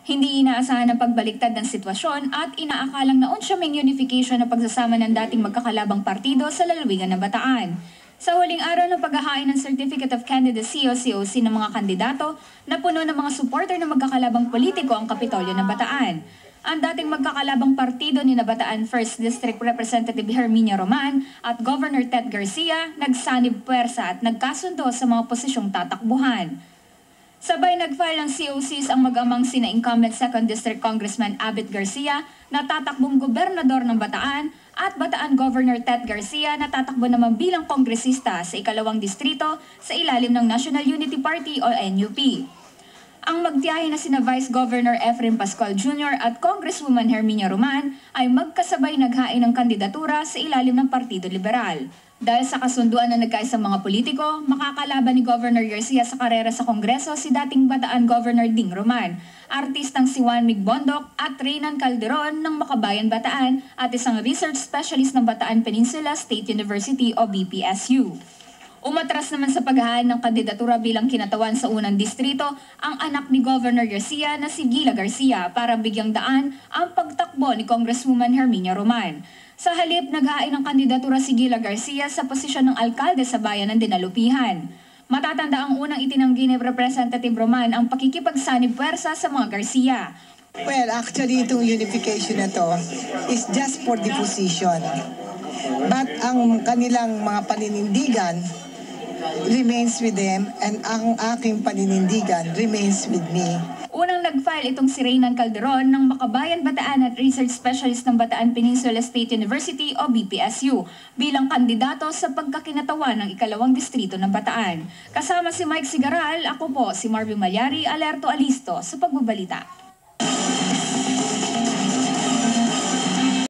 Hindi inaasahan ang pagbaliktad ng sitwasyon at inaakalang naunsyaming unification ng pagsasama ng dating magkakalabang partido sa lalawigan ng Bataan. Sa huling araw ng paghahain ng Certificate of Candidacy o COC ng mga kandidato, napuno ng mga supporter ng magkakalabang politiko ang Kapitolyo ng Bataan. Ang dating magkakalabang partido ni Bataan 1st District Representative Herminia Roman at Governor Ted Garcia nagsanib puwersa at nagkasundo sa mga posisyong tatakbuhan. Sabay nag-file ng COCs ang mag-amang sina incumbent 2nd District Congressman Abit Garcia na tatakbong gobernador ng Bataan at Bataan Governor Ted Garcia na tatakbo naman bilang kongresista sa ikalawang distrito sa ilalim ng National Unity Party o NUP. Ang magtiyahe na sina Vice Governor Efrem Pascual Jr. at Congresswoman Herminia Roman ay magkasabay naghain ng kandidatura sa ilalim ng Partido Liberal. Dahil sa kasunduan na nagkaisang mga politiko, makakalaban ni Governor Garcia sa karera sa Kongreso si dating Bataan Governor Ding Roman, artistang si Juan Migbondok at Reynan Calderon ng Makabayan Bataan at isang research specialist ng Bataan Peninsula State University o BPSU. Umatras naman sa paghahain ng kandidatura bilang kinatawan sa unang distrito ang anak ni Governor Garcia na si Gila Garcia para bigyang daan ang pagtakbo ni Congresswoman Herminia Roman. Sa halip, naghain ng kandidatura si Gila Garcia sa posisyon ng alkalde sa bayan ng Dinalupihan. Matatanda ang unang itinanggi ni Representative Roman ang pakikipagsanib puwersa sa mga Garcia. Well, actually, itong unification na to is just for the position. But ang kanilang mga paninindigan remains with them and ang aking paninindigan remains with me. Unang nag-file itong si Reynan Calderon ng Makabayan Bataan at Research Specialist ng Bataan Peninsula State University o BPSU bilang kandidato sa pagkakinatawan ng ikalawang distrito ng Bataan. Kasama si Mike Sigaral, ako po si Marvin Malyari, Alerto Alisto sa Pagbabalita.